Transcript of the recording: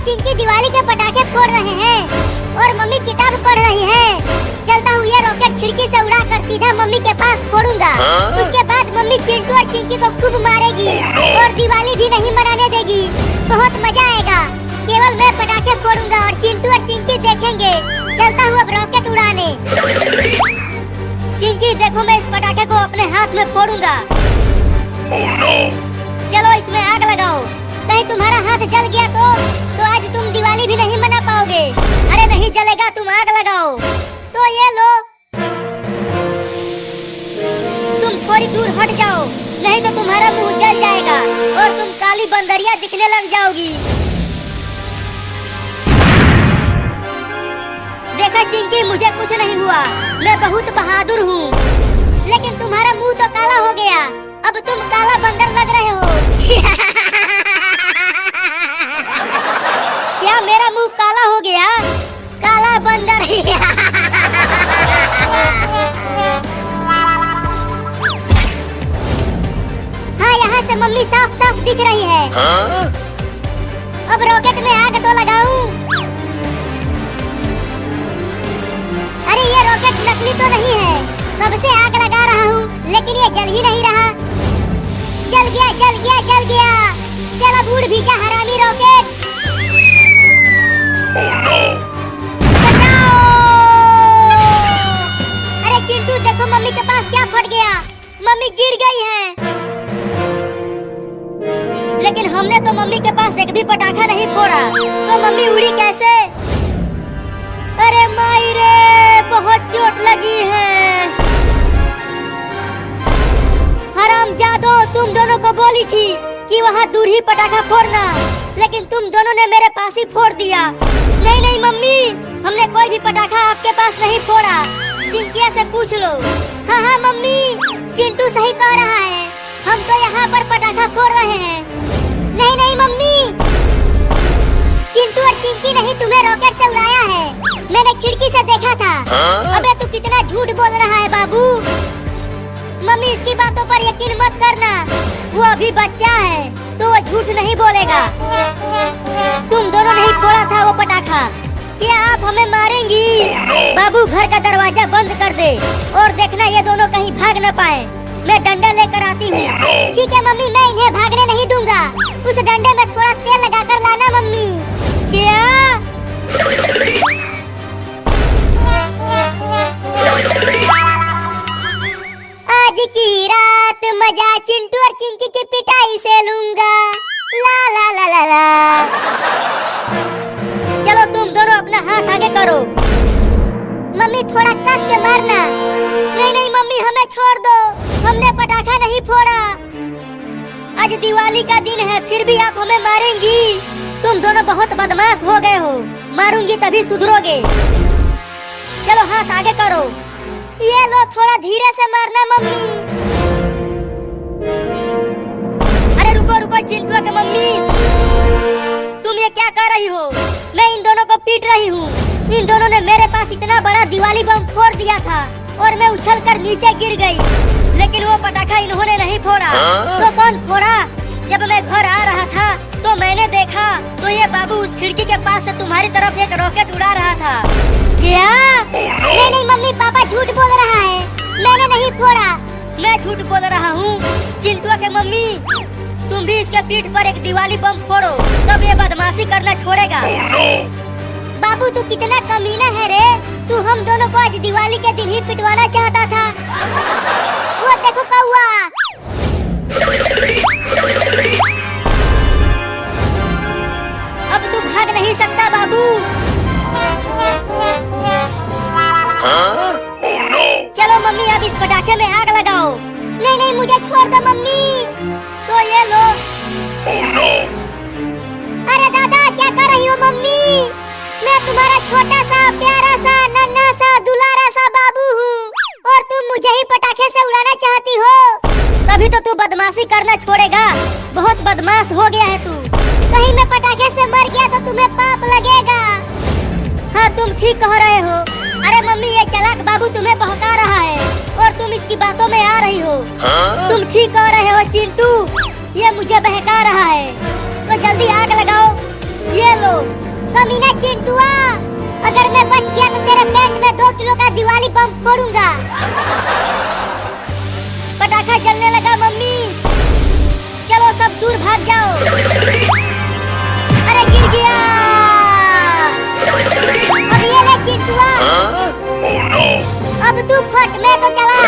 चिंकी दिवाली के पटाखे फोड़ रहे हैं और मम्मी किताब पढ़ रही है। चलता हूँ ये रॉकेट खिड़की से उड़ा कर सीधा मम्मी के पास फोड़ूंगा। उसके बाद मम्मी चिंटू और चिंकी को खूब मारेगी और दिवाली भी नहीं मनाने देगी। बहुत मजा आएगा। केवल मैं पटाखे फोड़ूंगा और चिंटू और चिंकी देखेंगे। चलता हूँ अब रॉकेट उड़ाने। चिंकी देखो, मैं इस पटाखे को अपने हाथ में फोड़ूंगा। चलो इसमें आग लगाओ। कहीं तुम्हारा हाथ जल गया तो आज तुम दिवाली भी नहीं मना पाओगे। अरे नहीं जलेगा, तुम आग लगाओ। तो ये लो, तुम थोड़ी दूर हट जाओ, नहीं तो तुम्हारा मुंह जल जाएगा और तुम काली बंदरिया दिखने लग जाओगी। देखा चिंकी, मुझे कुछ नहीं हुआ, मैं बहुत बहादुर हूँ। लेकिन तुम्हारा मुंह तो काला हो गया, अब तुम काला बंदर लग रहे हो। क्या मेरा मुंह काला हो गया? काला बंदर। हाँ, यहाँ से मम्मी साफ साफ दिख रही है। अब रॉकेट में आग तो लगाऊं। अरे ये रॉकेट नकली तो नहीं है, कब से आग लगा रहा हूँ लेकिन ये जल ही नहीं रहा। जल गया, जल गया, जल गया। चल अब उड़ भी जा हरामी रॉकेट। बचाओ! अरे चिंटू देखो, मम्मी के पास क्या फट गया। मम्मी गिर गई है। लेकिन हमने तो मम्मी के पास एक भी पटाखा नहीं फोड़ा, तो मम्मी उड़ी कैसे? अरे माई रे, बहुत चोट लगी है। हरामजादो, तुम दोनों को बोली थी कि वहाँ दूर ही पटाखा फोड़ना, लेकिन तुम दोनों ने मेरे पास ही फोड़ दिया। नहीं नहीं मम्मी, हमने कोई भी पटाखा आपके पास नहीं फोड़ा। चिंकिया से पूछ लो। हाँ हाँ मम्मी, चिंटू सही कह रहा है, हम तो यहाँ पर पटाखा फोड़ रहे हैं। नहीं नहीं मम्मी, चिंटू और चिंकी नहीं तुम्हें रॉकेट से उड़ाया है, मैंने खिड़की से देखा था। अबे तू कितना झूठ बोल रहा है बाबू। मम्मी इसकी बातों पर यकीन मत करना, वो अभी बच्चा है तो वो झूठ नहीं बोलेगा। तुम दोनों नहीं फोड़ा था वो पटाखा। क्या आप हमें मारेंगी? बाबू घर का दरवाजा बंद कर दे और देखना ये दोनों कहीं भाग न पाए। मैं डंडा लेकर आती हूँ। ठीक है मम्मी, मैं इन्हें भागने नहीं दूंगा। उस डंडे में थोड़ा तेल लगाकर लाना मम्मी। क्या? आज की रात मजा चिंटू और चिंकी की पिटाई से लूंगा। ला ला ला ला ला। चलो तुम दोनों अपना हाथ आगे करो। मम्मी थोड़ा कस के मारना। नहीं नहीं मम्मी, हमें छोड़ दो, हमने पटाखा नहीं फोड़ा। आज दिवाली का दिन है, फिर भी आप हमें मारेंगी। तुम दोनों बहुत बदमाश हो गए हो, मारूंगी तभी सुधरोगे। चलो हाथ आगे करो। ये लो, थोड़ा धीरे से मारना मम्मी। अरे रुको रुको चिंटू के मम्मी, तुम ये क्या कर रही हो? मैं इन दोनों को पीट रही हूँ। इन दोनों ने मेरे पास इतना बड़ा दिवाली बम फोड़ दिया था और मैं उछलकर नीचे गिर गई, लेकिन वो पटाखा इन्होंने नहीं फोड़ा। तो कौन फोड़ा? जब मैं घर आ रहा था तो मैंने देखा तो ये बाबू उस खिड़की के पास से तुम्हारी तरफ एक रॉकेट उड़ा रहा था। क्या? नहीं नहीं मम्मी, पापा झूठ बोल रहा है, मैंने नहीं फोड़ा। मैं झूठ बोल रहा हूँ? चिंटू के मम्मी, तुम भी इसके पीठ पर एक दिवाली बम फोड़ो, तब ये बदमाशी करना छोड़ेगा। बाबू तू कितना कमीना है रे, तू हम दोनों को आज दिवाली के दिन ही पिटवाना चाहता था। वो देखो कौवा। अब तू भाग नहीं सकता बाबू। चलो मम्मी, अब इस पटाखे में आग लगाओ। नहीं नहीं मुझे छोड़ दो मम्मी। तो ये लो। अरे दादा, क्या कर रही हो मम्मी? मैं तुम्हारा छोटा सा प्यारा सा नन्हा सा दुलारा सा बाबू हूँ और तुम मुझे ही पटाखे से उड़ाना चाहती हो। तभी तो तू बदमाशी करना छोड़ेगा, बहुत बदमाश हो गया है तू। कहीं मैं पटाखे से मर गया तो तुम्हें पाप लगेगा। हाँ तुम ठीक कह रहे हो। अरे मम्मी, ये चालाक बाबू तुम्हें बहका रहा है और तुम इसकी बातों में आ रही हो। तुम ठीक कह रहे हो चिंटू, ये मुझे बहका रहा है। तो जल्दी आग लगाओ। ये लो। कमीना चिंटुआ, अगर मैं बच गया तो तेरे पेट में 2 किलो का दिवाली बम फोड़ूंगा। पटाखा जलने लगा मम्मी, चलो सब दूर भाग जाओ। अरे गिर गया। अब ये ले चिंटुआ। Oh no! अब तू फटने तो चला।